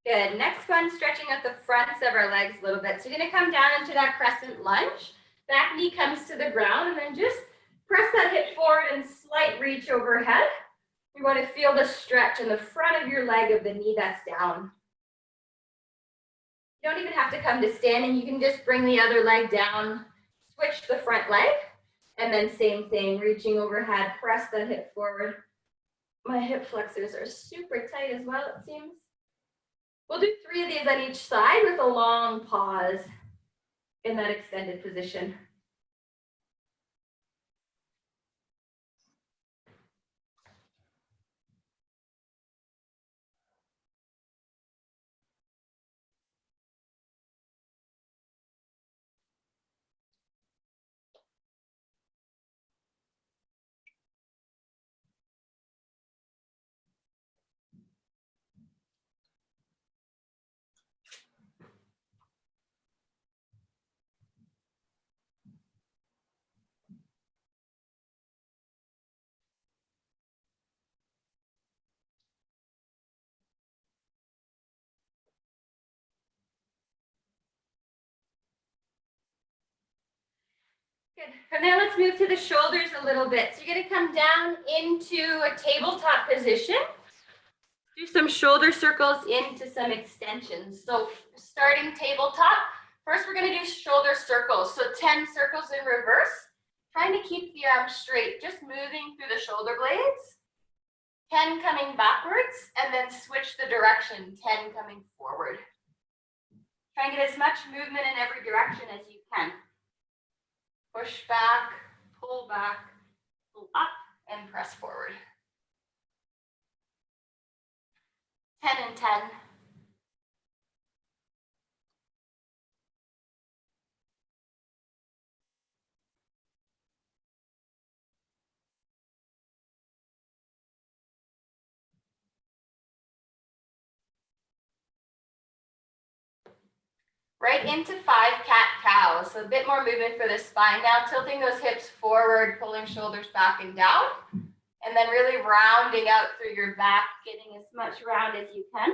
Good. Next one, stretching out the fronts of our legs a little bit. So you're going to come down into that crescent lunge. Back knee comes to the ground, and then just press that hip forward and slight reach overhead. You want to feel the stretch in the front of your leg of the knee that's down. You don't even have to come to standing. You can just bring the other leg down, switch the front leg, and then same thing, reaching overhead, press that hip forward. My hip flexors are super tight as well, it seems. We'll do 3 of these on each side with a long pause in that extended position. Good. From there, let's move to the shoulders a little bit. So you're going to come down into a tabletop position. Do some shoulder circles into some extensions. So starting tabletop, first we're going to do shoulder circles. So 10 circles in reverse, trying to keep the arms straight, just moving through the shoulder blades. 10 coming backwards, and then switch the direction, 10 coming forward. Try and get as much movement in every direction as you can. Push back, pull up, and press forward. 10 and 10. Right into 5 cat-cow. So a bit more movement for the spine now, tilting those hips forward, pulling shoulders back and down, and then really rounding out through your back, getting as much round as you can.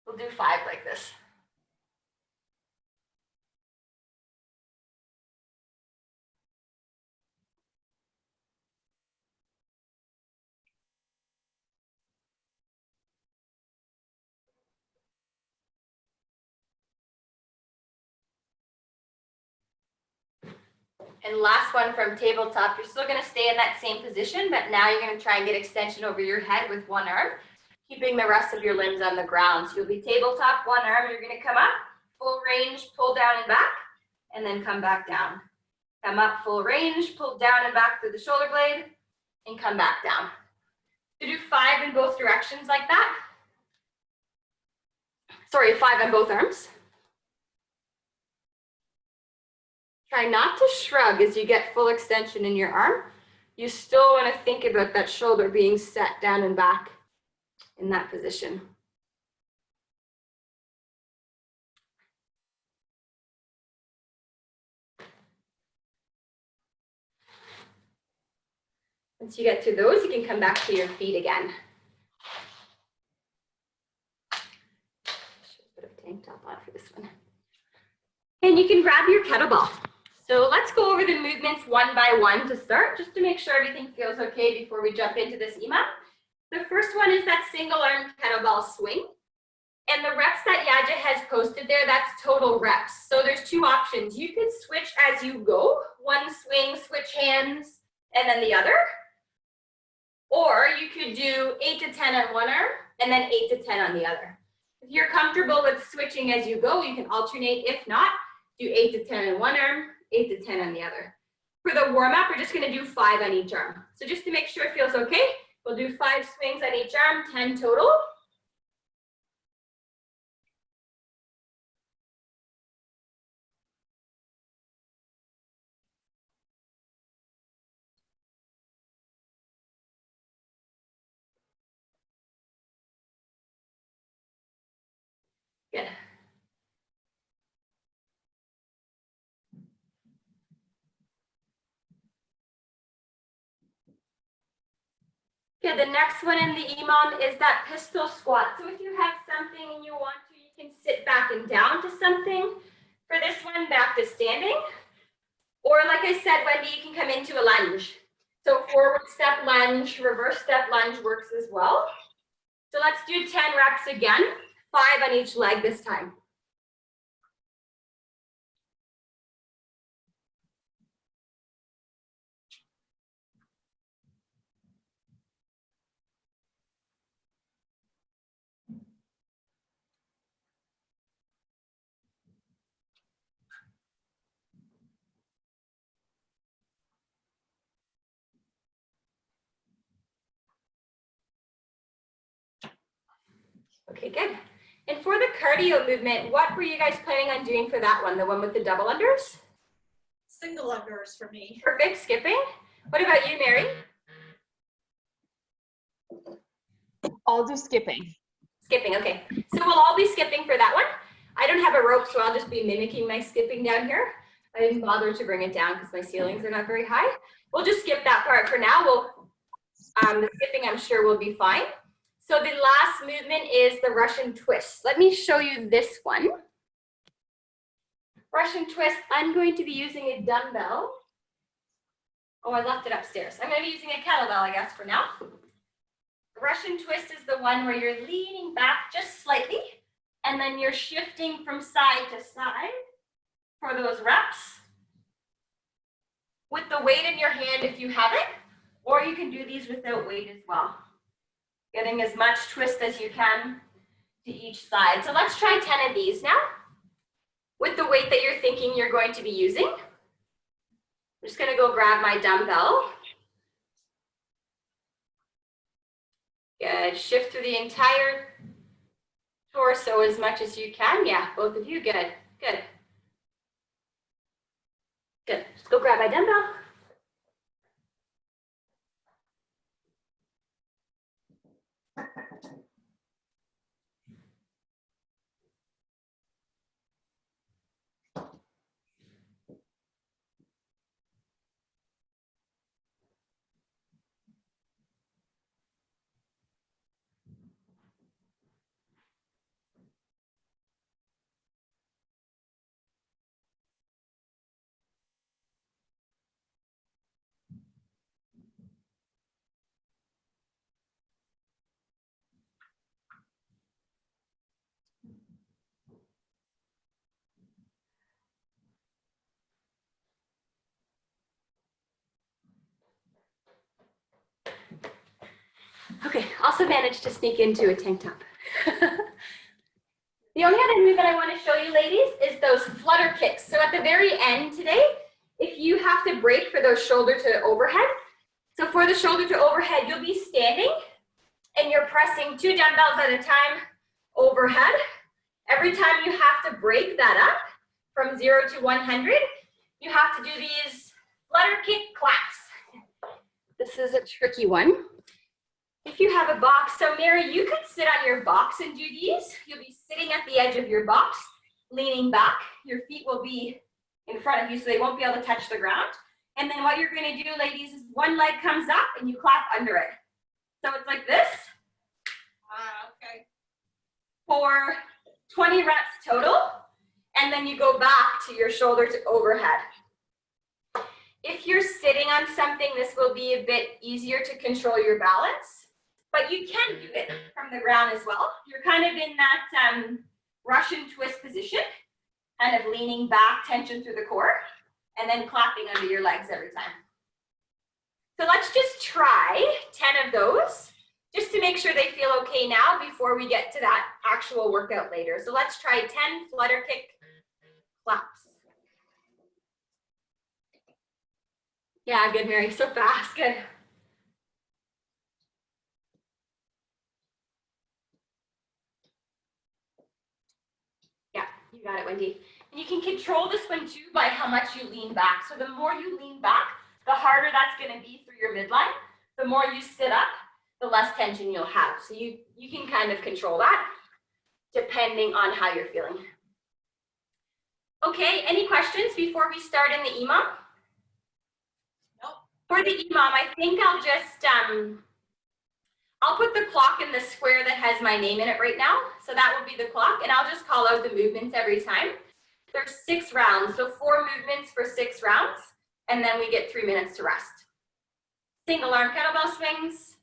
We'll do 5 like this. And last one from tabletop, you're still going to stay in that same position, but now you're going to try and get extension over your head with one arm, keeping the rest of your limbs on the ground. So you'll be tabletop, one arm, you're going to come up, full range, pull down and back, and then come back down. Come up, full range, pull down and back through the shoulder blade, and come back down. You do 5 in both directions like that. Sorry, 5 on both arms. Try not to shrug as you get full extension in your arm. You still want to think about that shoulder being set down and back in that position. Once you get through those, you can come back to your feet again. Should put a tank top on for this one. And you can grab your kettlebell. So let's go over the movements one by one to start, just to make sure everything feels okay before we jump into this EMA. The first one is that single arm kettlebell swing. And the reps that Yaja has posted there, that's total reps. So there's 2 options. You could switch as you go, one swing, switch hands, and then the other. Or you could do 8 to 10 on one arm, and then 8 to 10 on the other. If you're comfortable with switching as you go, you can alternate. If not, do 8 to 10 on one arm, 8 to 10 on the other. For the warm-up, we're just going to do 5 on each arm. So just to make sure it feels okay, we'll do 5 swings on each arm, 10 total. Good. Okay, the next one in the EMOM is that pistol squat. So if you have something and you want to, you can sit back and down to something. For this one, back to standing. Or like I said, Wendy, you can come into a lunge. So forward step lunge, reverse step lunge works as well. So let's do 10 reps again, 5 on each leg this time. Okay, good. And for the cardio movement, what were you guys planning on doing for that one? The one with the double unders? Single unders for me. Perfect, skipping. What about you, Mary? I'll do skipping. Skipping, okay. So we'll all be skipping for that one. I don't have a rope, so I'll just be mimicking my skipping down here. I didn't bother to bring it down because my ceilings are not very high. We'll just skip that part for now. The skipping, I'm sure, will be fine. So the last movement is the Russian twist. Let me show you this one. Russian twist, I'm going to be using a dumbbell. Oh, I left it upstairs. I'm going to be using a kettlebell, I guess, for now. The Russian twist is the one where you're leaning back just slightly, and then you're shifting from side to side for those reps. With the weight in your hand if you have it, or you can do these without weight as well. Getting as much twist as you can to each side. So let's try 10 of these now with the weight that you're thinking you're going to be using. I'm just going to go grab my dumbbell. Good. Shift through the entire torso as much as you can. Yeah, both of you. Good. Good. Good. Let's go grab my dumbbell. Okay, also managed to sneak into a tank top. The only other move that I want to show you, ladies, is those flutter kicks. So at the very end today, if you have to break for those shoulder to overhead, so for the shoulder to overhead, you'll be standing and you're pressing 2 dumbbells at a time overhead. Every time you have to break that up from 0 to 100, you have to do these flutter kick claps. This is a tricky one. If you have a box, so Mary, you could sit on your box and do these. You'll be sitting at the edge of your box, leaning back. Your feet will be in front of you so they won't be able to touch the ground. And then what you're going to do, ladies, is one leg comes up and you clap under it. So it's like this. Okay. For 20 reps total. And then you go back to your shoulder to overhead. If you're sitting on something, this will be a bit easier to control your balance. But you can do it from the ground as well. You're kind of in that Russian twist position, kind of leaning back, tension through the core, and then clapping under your legs every time. So let's just try 10 of those, just to make sure they feel okay now before we get to that actual workout later. So let's try 10 flutter kick claps. Yeah, good, Mary, so fast, good. You got it, Wendy. And you can control this one too by how much you lean back. So the more you lean back, the harder that's going to be through your midline. The more you sit up, the less tension you'll have. So you can kind of control that depending on how you're feeling. Okay, any questions before we start in the EMOM? Nope. For the EMOM, I think I'll just I'll put the clock in the square that has my name in it right now. So that will be the clock, and I'll just call out the movements every time. There's 6 rounds, so 4 movements for 6 rounds, and then we get 3 minutes to rest. Single arm kettlebell swings,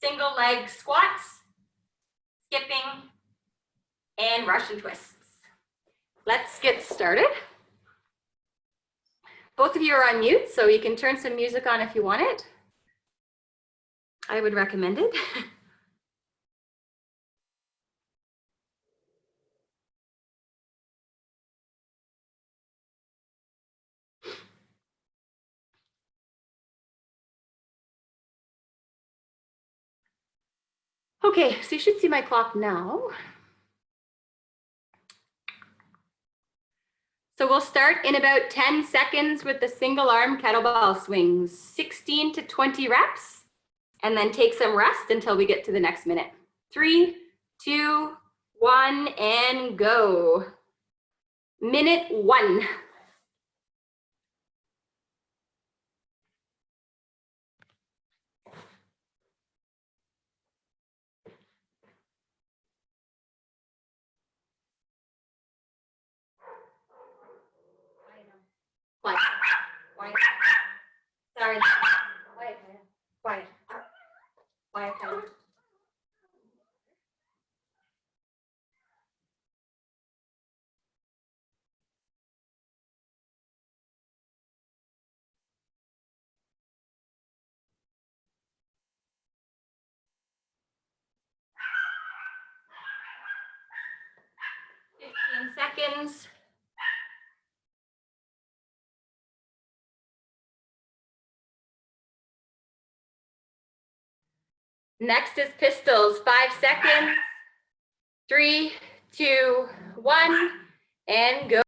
single leg squats, skipping, and Russian twists. Let's get started. Both of you are on mute, so you can turn some music on if you want it. I would recommend it. Okay, so you should see my clock now. So we'll start in about 10 seconds with the single arm kettlebell swings, 16 to 20 reps, and then take some rest until we get to the next minute. 3, 2, 1, and go. Minute 1. Quiet. Quiet. Sorry. Quiet. Quiet. Quiet. Quiet. 15 seconds. Next is pistols, 5 seconds. 3, 2, 1, and go.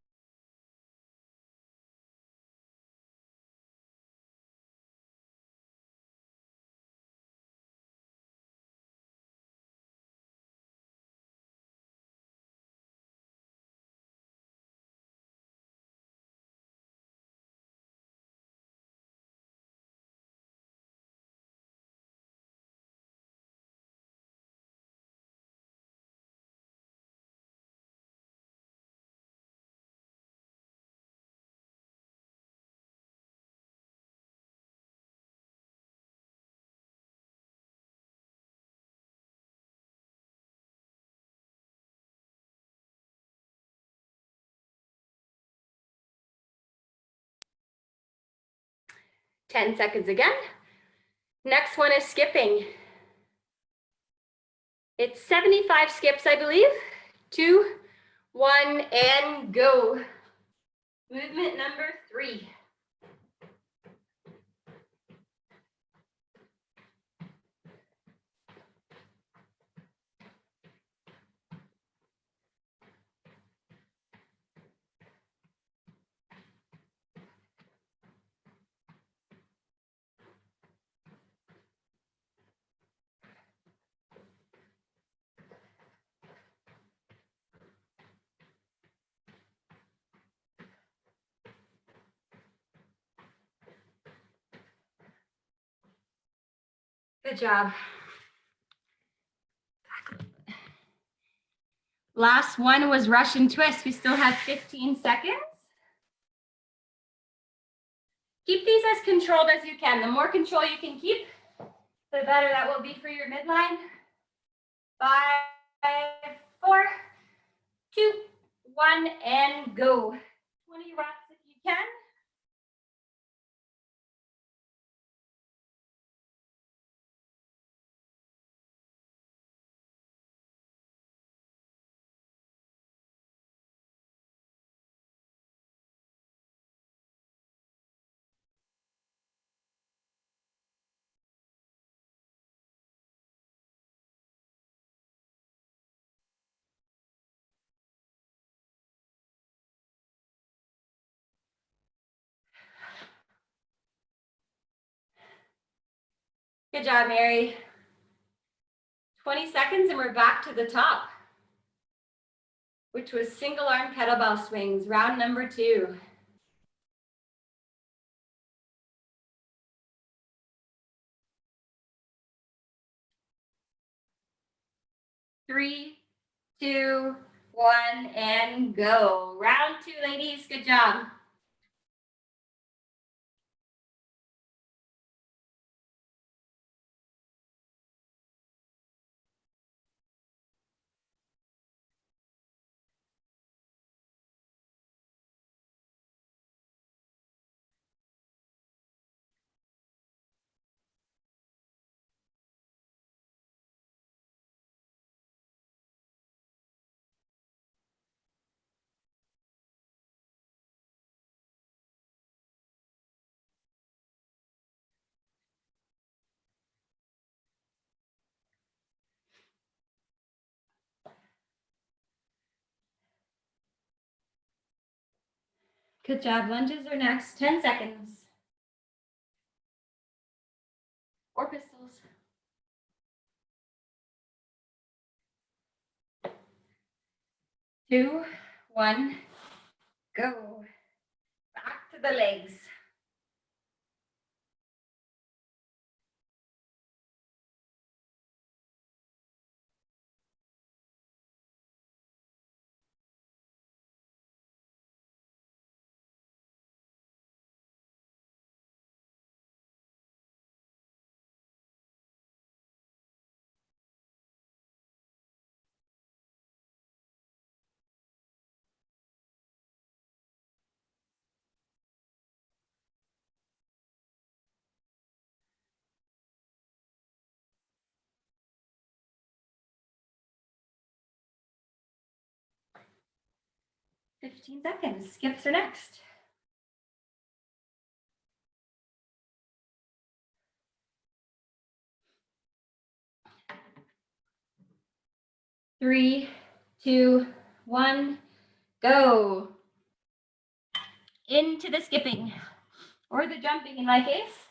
Ten seconds again. Next one is skipping. It's 75 skips, I believe. 2, 1, and go. Movement number 3. Good job. Last one was Russian twist. We still have 15 seconds. Keep these as controlled as you can. The more control you can keep, the better that will be for your midline. 5, 4, 2, 1, and go. 20 reps if you can. Good job, Mary. 20 seconds and we're back to the top, which was single arm kettlebell swings, round number 2. 3, 2, 1, and go. Round 2, ladies. Good job. Good job. Lunges are next. 10 seconds. Or pistols. 2, 1, go. Back to the legs. Fifteen seconds. Skips are next. Three, two, one, go. Into the skipping or the jumping in my case.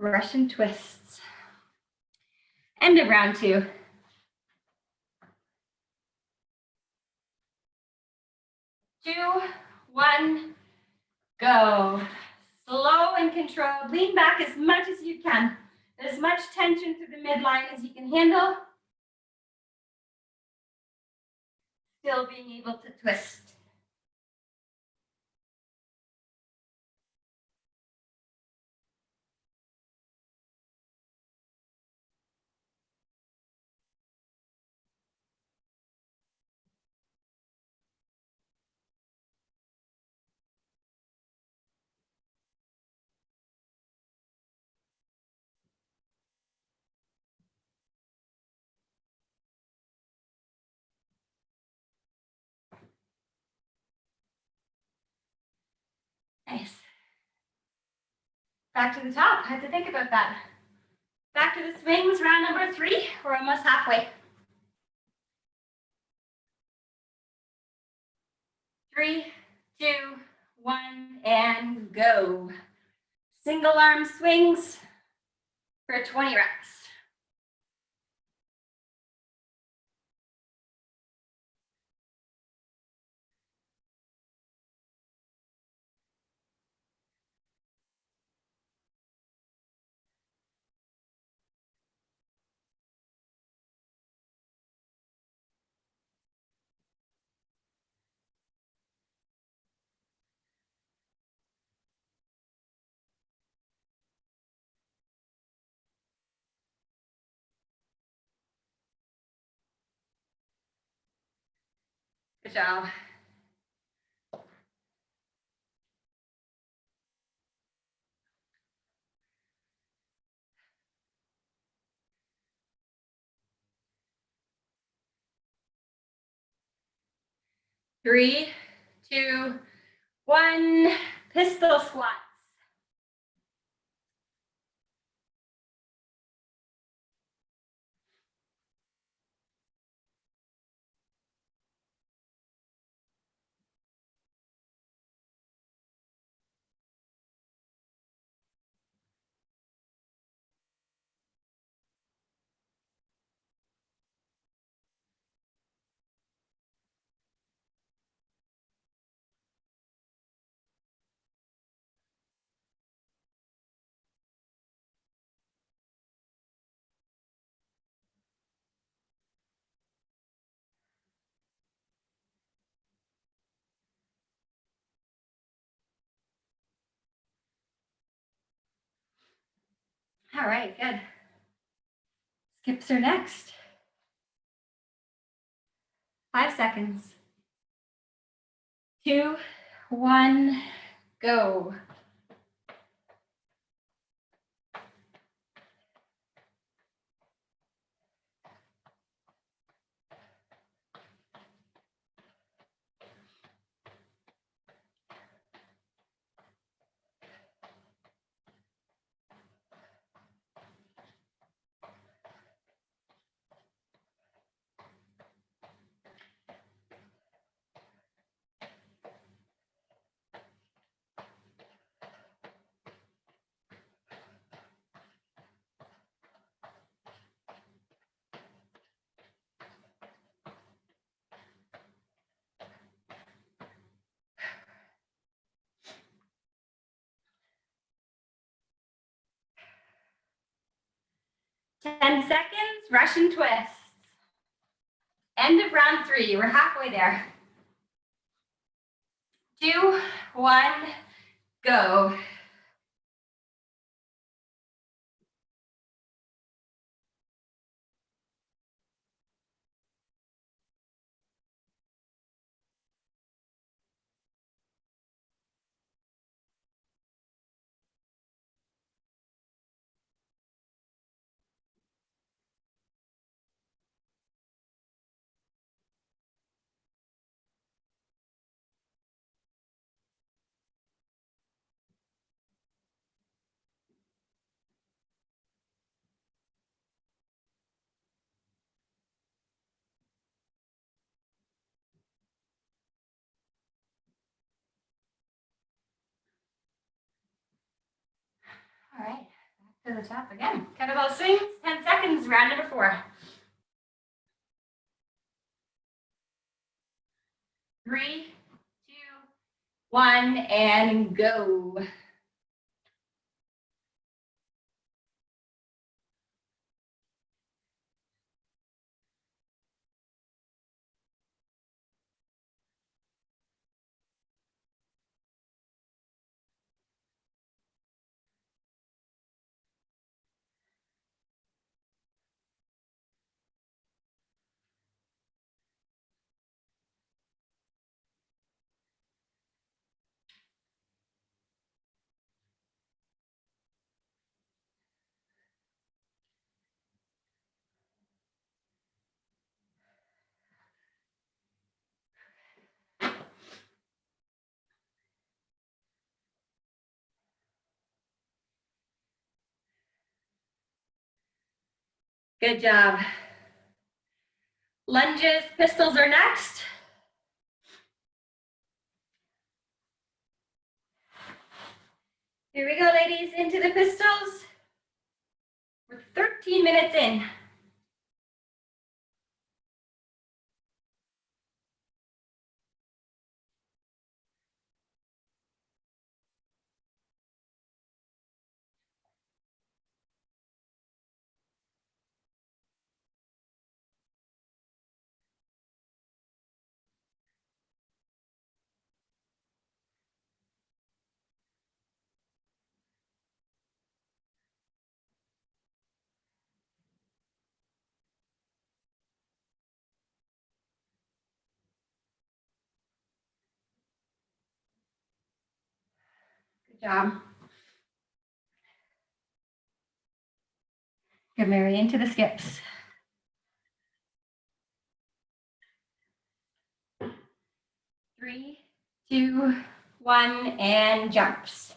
Russian twists. End of round 2. Two, one, go. Slow and controlled. Lean back as much as you can. As much tension through the midline as you can handle. Still being able to twist. Nice. Back to the top. I had to think about that. Back to the swings, round number 3. We're almost halfway. 3, 2, 1, and go. Single arm swings for 20 reps. Good job. 3, 2, 1. Pistol squats. All right, good. Skips are next. 5 seconds. 2, 1, go. Ten seconds, Russian twists. End of round 3, we're halfway there. 2, 1, go. All right, back to the top again. Kettlebell swings, 10 seconds, round number 4. 3, 2, 1, and go. Good job. Lunges, pistols are next. Here we go, ladies, into the pistols. We're 13 minutes in. Good job. Good, Mary, into the skips. 3, 2, 1, and jumps.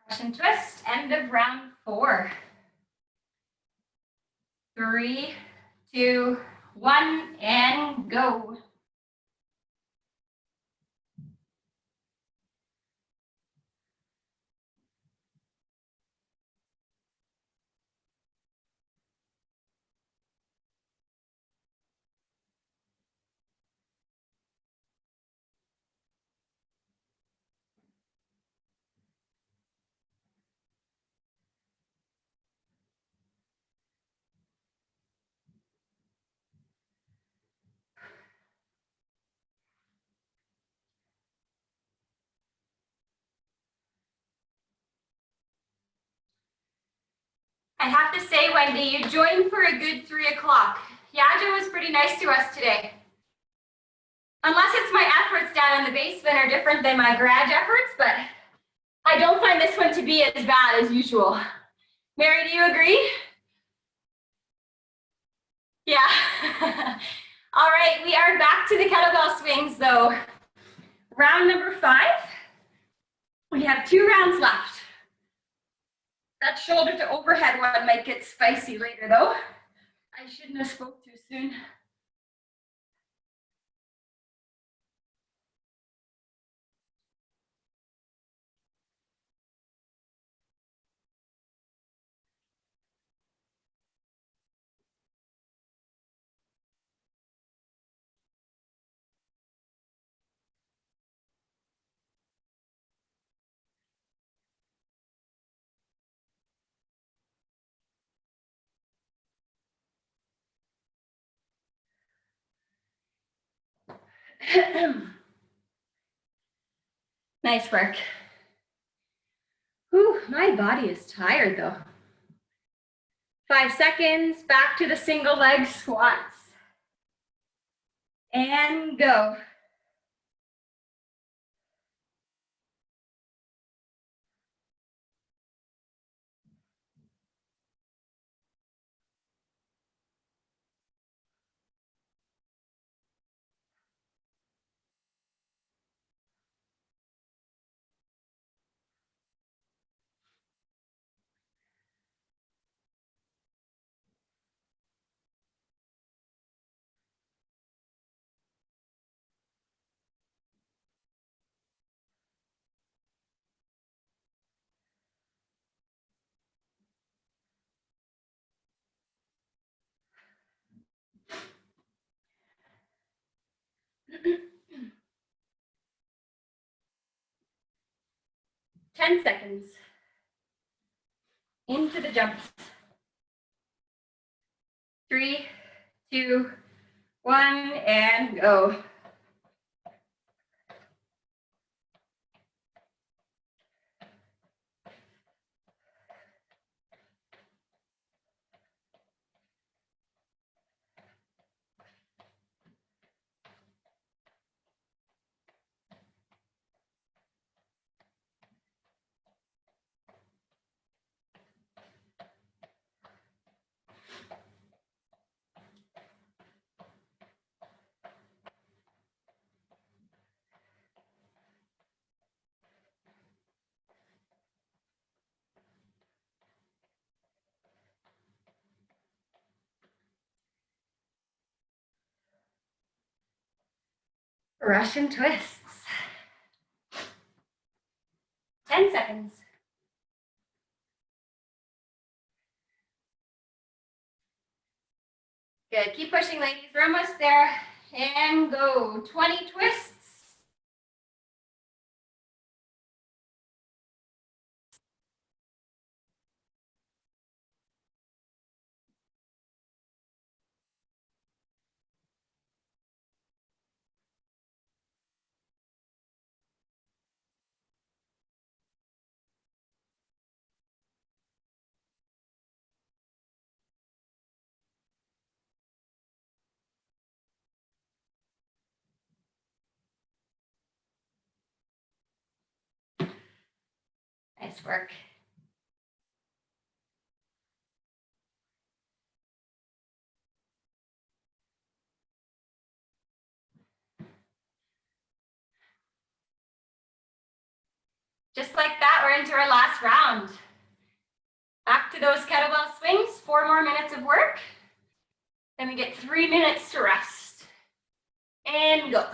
Russian twist, end of round 4. 3, 2, 1, and go. I have to say, Wendy, you joined for a good 3 o'clock. Yaja was pretty nice to us today. Unless it's my efforts down in the basement are different than my garage efforts, but I don't find this one to be as bad as usual. Mary, do you agree? Yeah. All right, we are back to the kettlebell swings though. Round number 5. We have 2 rounds left. That shoulder to overhead one might get spicy later though. I shouldn't have spoke too soon. Nice work. Whew, my body is tired though. 5 seconds, back to the single leg squats. And go. Ten seconds. Into the jumps. 3, 2, 1, and go. Russian twists. 10 seconds. Good, keep pushing, ladies, we're almost there. And go, 20 twists. Nice work. Just like that, we're into our last round. Back to those kettlebell swings, 4 more minutes of work. Then we get 3 minutes to rest. And go.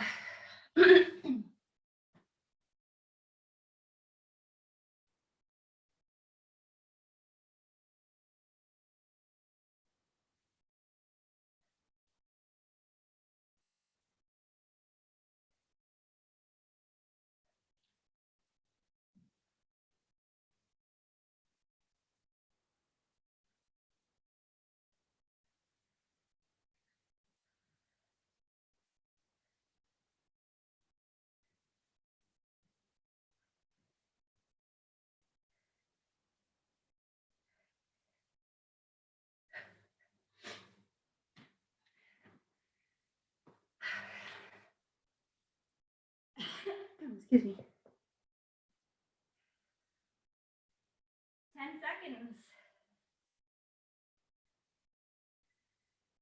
Excuse me. 10 seconds.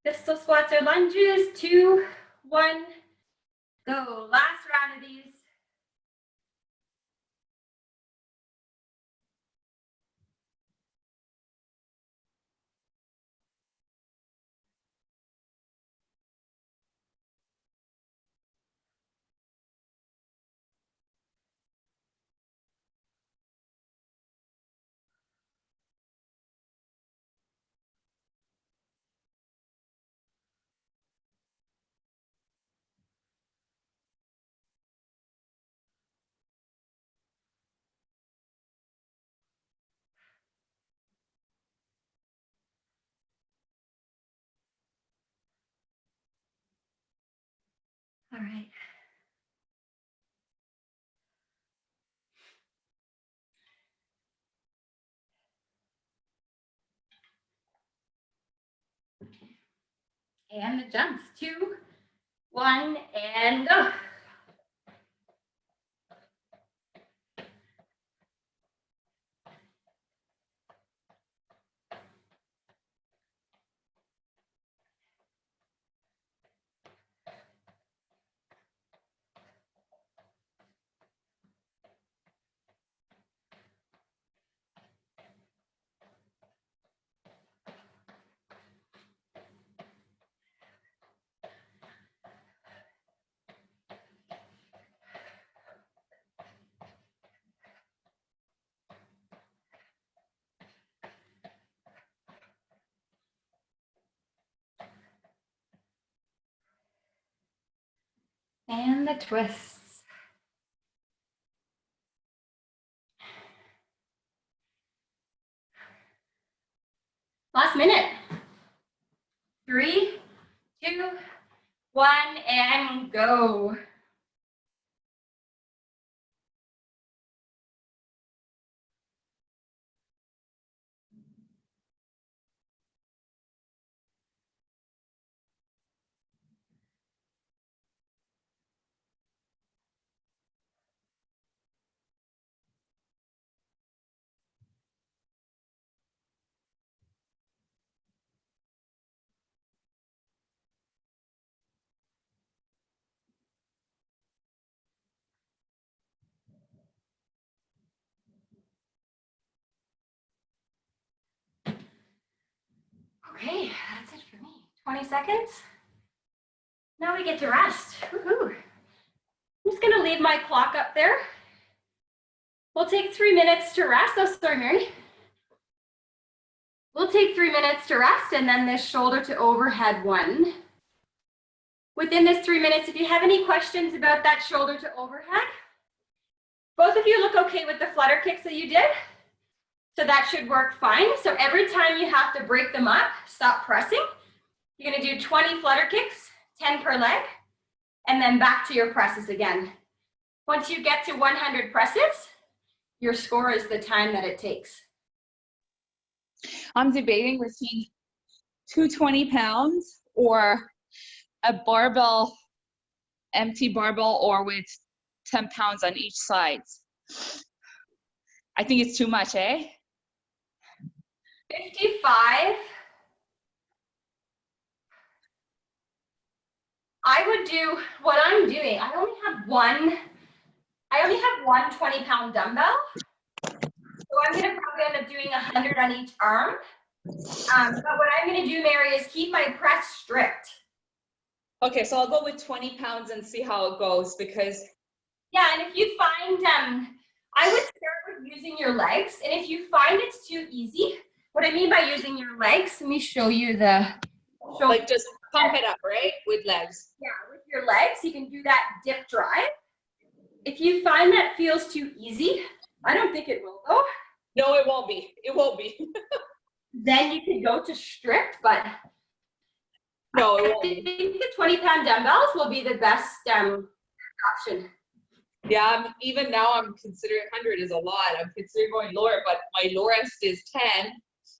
Pistol squats or lunges, 2, 1, go. Last round of these. All right. And the jumps, 2, 1, and go. And the twists. Last minute. 3, 2, 1, and go. Okay, that's it for me. 20 seconds. Now we get to rest. Woohoo. I'm just gonna leave my clock up there. We'll take 3 minutes to rest. Oh, sorry, Mary. We'll take 3 minutes to rest and then this shoulder to overhead one. Within this 3 minutes, if you have any questions about that shoulder to overhead, both of you look okay with the flutter kicks that you did. So that should work fine. So every time you have to break them up, stop pressing. You're gonna do 20 flutter kicks, 10 per leg, and then back to your presses again. Once you get to 100 presses, your score is the time that it takes. I'm debating between 220 pounds or a barbell, empty barbell, or with 10 pounds on each side. I think it's too much, eh? 55. I would do what I'm doing. I only have one 20-pound dumbbell. So I'm gonna probably end up doing 100 on each arm. But what I'm gonna do, Mary, is keep my press strict. Okay, so I'll go with 20 pounds and see how it goes because. Yeah, and if you find, I would start with using your legs. And if you find it's too easy, what I mean by using your legs, let me show you the. Like just pump it up, right? With legs. Yeah, with your legs, you can do that dip drive. If you find that feels too easy, I don't think it will though. No, it won't be. It won't be. Then you could go to strict, but no, it I won't think be. the 20-pound dumbbells will be the best option. Yeah, even now I'm considering 100 is a lot. I'm considering going lower, but my lowest is 10, and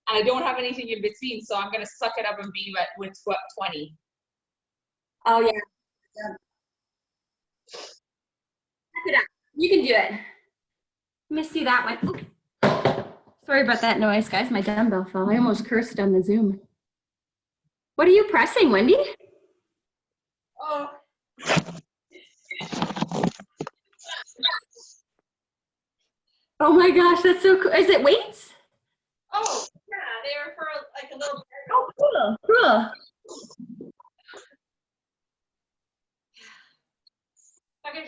I don't have anything in between, so I'm gonna suck it up and be with 20. Oh yeah. Suck it up. You can do it. Let me see that one. Oops. Sorry about that noise, guys. My dumbbell fell. I almost cursed on the Zoom. What are you pressing, Wendy? Oh, Oh my gosh, that's so cool. Is it weights? oh, yeah, they were for like a little. Oh, cool, cool.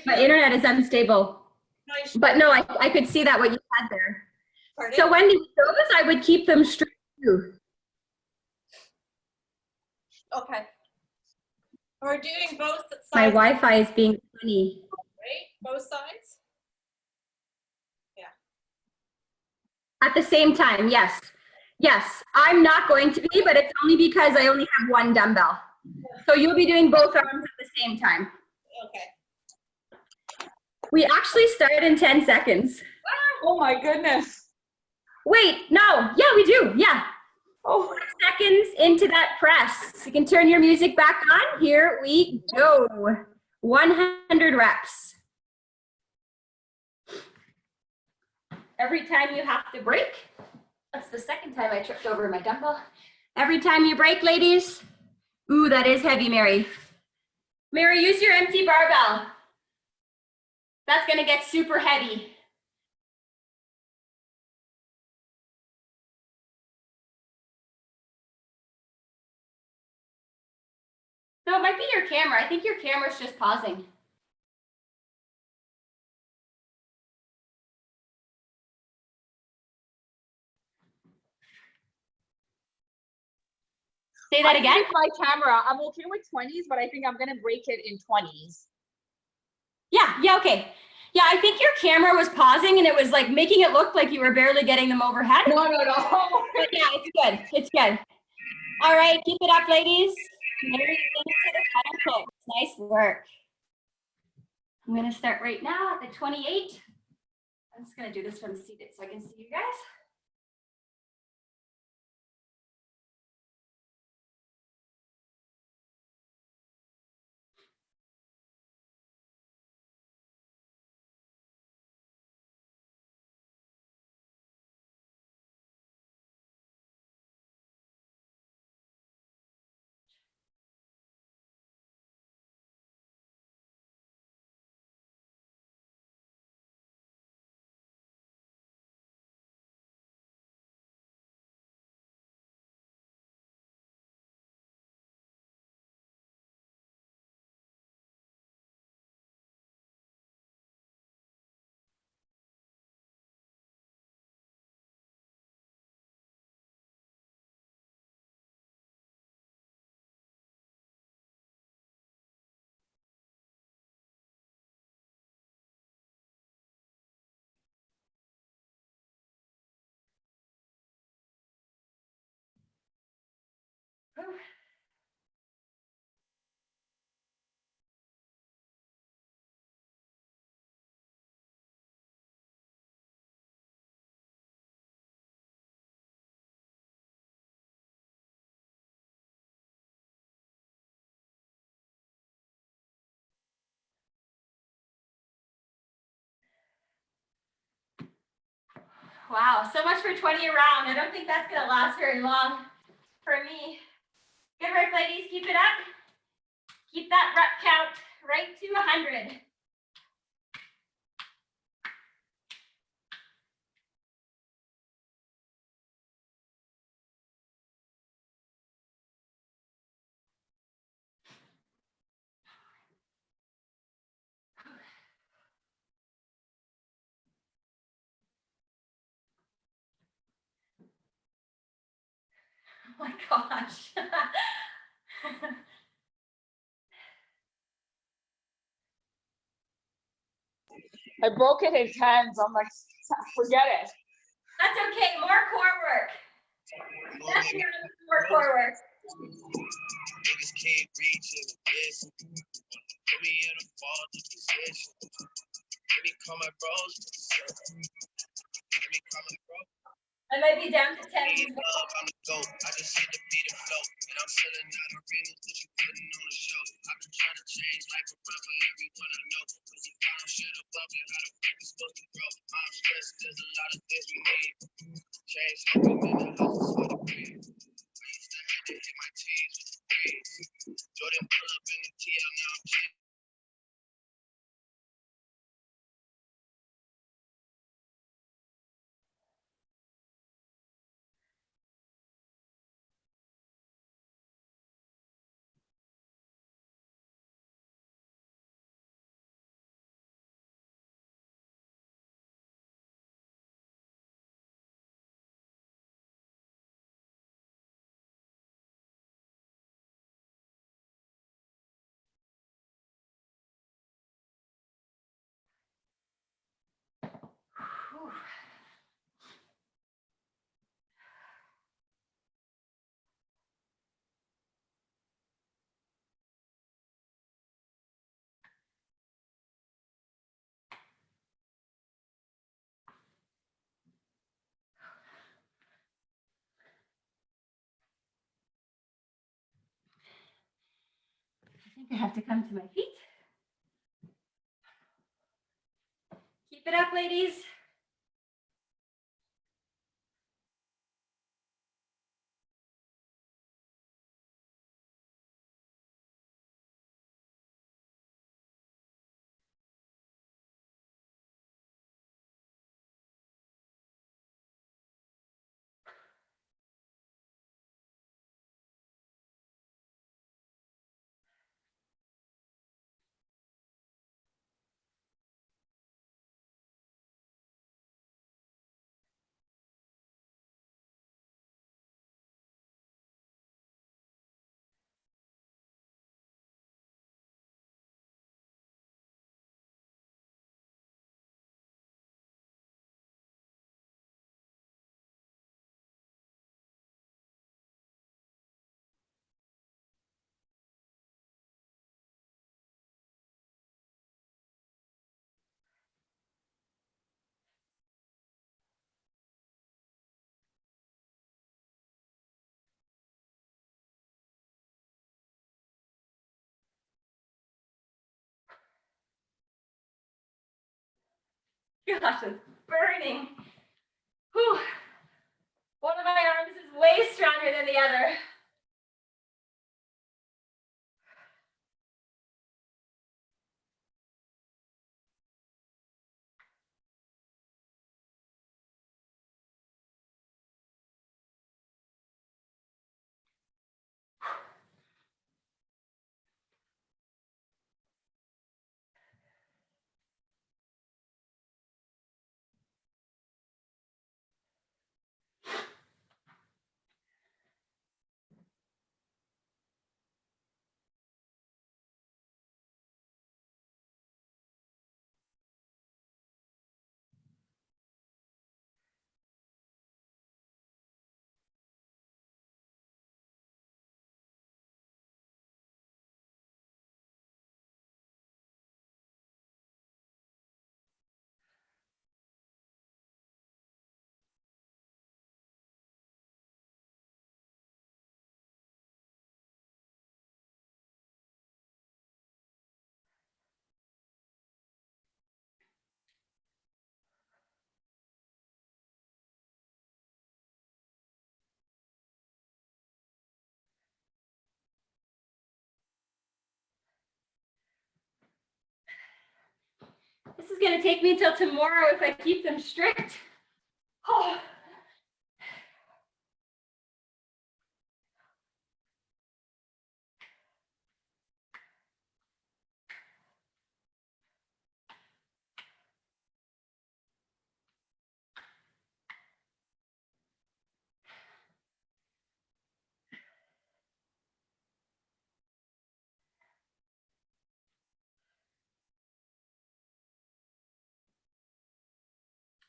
My internet is unstable. Nice. But no, I could see that what you had there. Pardon? So Wendy, those I would keep them straight too. Okay. We're doing both sides. My Wi-Fi is being funny. Right? Both sides? At the same time, yes. Yes, I'm not going to be, but it's only because I only have one dumbbell. So you'll be doing both arms at the same time. Okay. We actually start in 10 seconds. Oh my goodness. Wait, no, yeah, we do, yeah. Oh. 4 seconds into that press. You can turn your music back on. Here we go. 100 reps. Every time you have to break, that's the second time I tripped over my dumbbell. Every time you break, ladies. Ooh, that is heavy, Mary. Mary, use your empty barbell. That's gonna get super heavy. No, it might be your camera. I think your camera's just pausing. Say that again. My camera. I'm okay with 20s, but I think I'm gonna break it in 20s. Yeah, okay. Yeah, I think your camera was pausing and it was like making it look like you were barely getting them overhead. No. But yeah, it's good. It's good. All right, keep it up, ladies. Mary, into the Kettle Kicks. Nice work. I'm gonna start right now at the 28. I'm just gonna do this from seated so I can see you guys. Wow, so much for 20 around. I don't think that's gonna last very long for me. Good work, ladies, keep it up. Keep that rep count right to 100. Oh my gosh. I broke it in tens. I'm like, forget it. That's okay, more core work. Nothing wrong with more core work. Niggas can't reach in the distance. Put me in a faulty position. Let me call my bros. Let me call my bros. I might be down to 10 as well. I'm the GOAT. I just hit the beat and flow. And I'm selling out arenas, what you putting on the show. I've been trying to change life around for everyone I know. Cause if I don't shut up, how the fuck is supposed to grow? I'm stressed, there's a lot of things we need. Change hoping in the houses for the crib. I used to have to hit my T's with the threes. Jordan pull up in the TL, now I'm changing. Whew. I think I have to come to my feet. Keep it up, ladies. Gosh, it's burning. Whew. One of my arms is way stronger than the other. is going to take me until tomorrow if I keep them strict. Oh.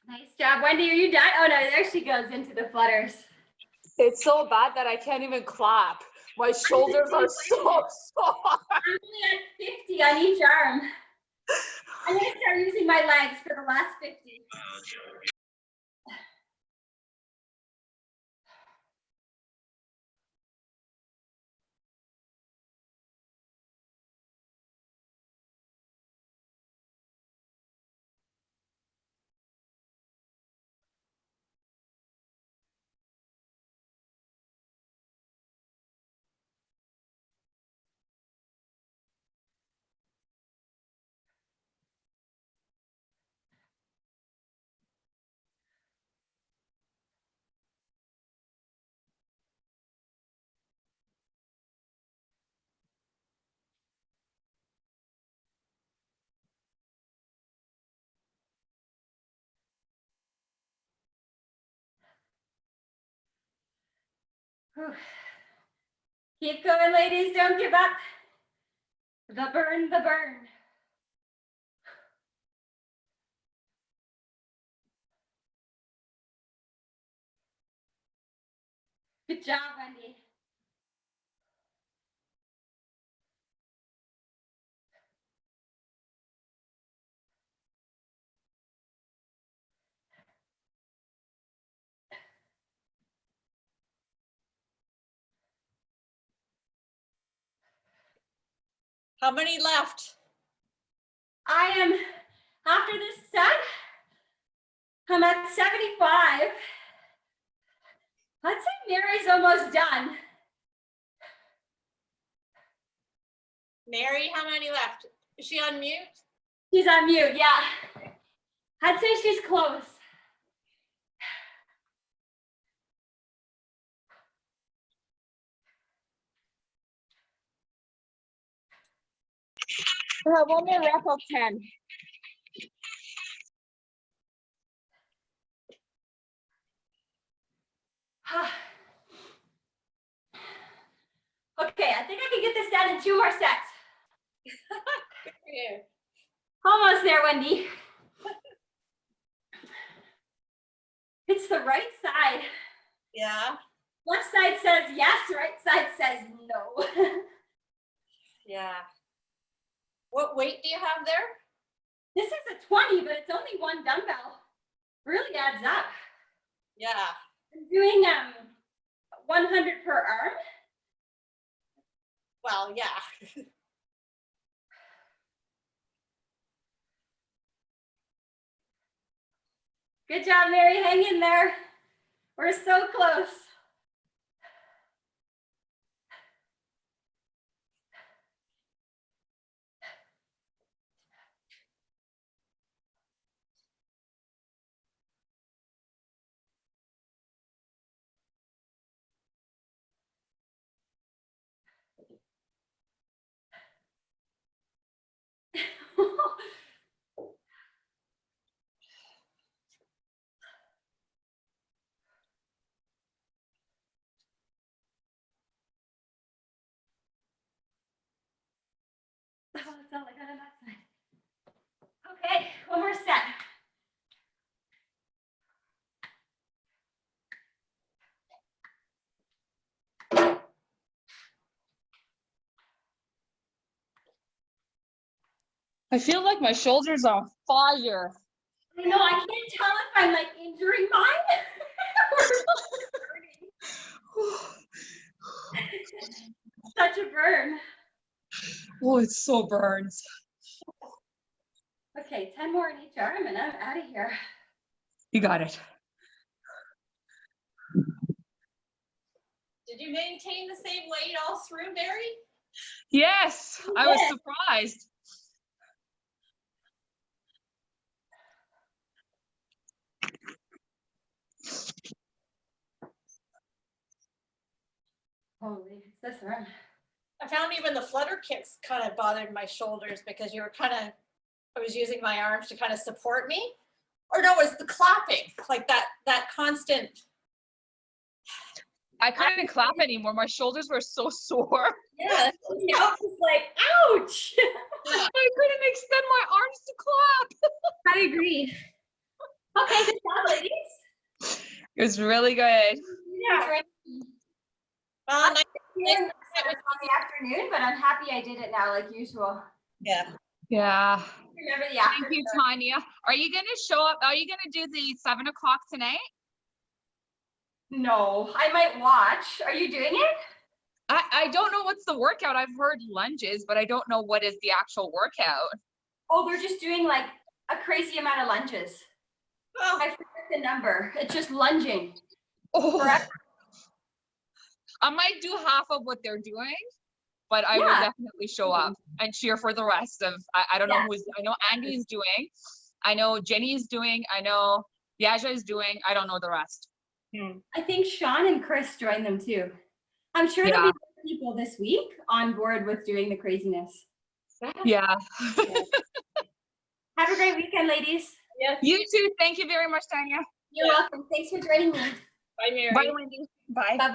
Nice job, Wendy. Are you done? Oh no, there she goes into the flutters. It's so bad that I can't even clap. My shoulders are so sore. I'm only at 50 on each arm. I'm going to start using my legs for the last 50. Whew. Keep going, ladies. Don't give up. The burn, the burn. Good job, Wendy. How many left? I am, after this set, I'm at 75. I'd say Mary's almost done. Mary, how many left? Is she on mute? She's on mute, yeah. I'd say she's close. I have one more rep of 10. Okay, I think I can get this done in 2 more sets. Good for you. Almost there, Wendy. It's the right side. Yeah. Left side says yes, right side says no. Yeah. What weight do you have there? This is a 20, but it's only 1 dumbbell. Really adds up. Yeah. I'm doing 100 per arm. Well, yeah. Good job, Mary. Hang in there. We're so close. Oh, that's all I got on that side. Okay, 1 more set. I feel like my shoulders are on fire. I know, I can't tell if I'm like injuring mine or such a burn. Oh, it so burns. Okay, 10 more in each arm and I'm out of here. You got it. Did you maintain the same weight all through, Mary? Yes, I was surprised. different. I found even the Flutter Kicks kind of bothered my shoulders because you were I was using my arms to kind of support me. Or no, it's the clapping, like that constant. I couldn't clap anymore. My shoulders were so sore. Yeah, now it's just like, ouch. I couldn't extend my arms to clap. I agree. Okay, good job, ladies. It was really good. Yeah. Well, nice. Here in the afternoon, but I'm happy I did it now, like usual. Yeah. Yeah. Remember the Thank after. you, Tanya. Are you going to show up? Are you going to do the 7 o'clock tonight? No, I might watch. Are you doing it? I don't know what's the workout. I've heard lunges, but I don't know what is the actual workout. Oh, they're just doing like a crazy amount of lunges. Oh, I forget the number. It's just lunging. Oh. Correct? I might do half of what they're doing, but I will Yeah. definitely show up and cheer for the rest of, I don't know who's, I know Andy's doing, I know Jenny's doing, I know Yaja is doing, I don't know the rest. I think Sean and Chris joined them too. I'm sure there'll be more people this week on board with doing the craziness. Yeah. Have a great weekend, ladies. yes. You too. Thank you very much, Tanya. You're welcome. Thanks for joining me. Bye, Mary. Bye, Wendy. Bye. Bye-bye.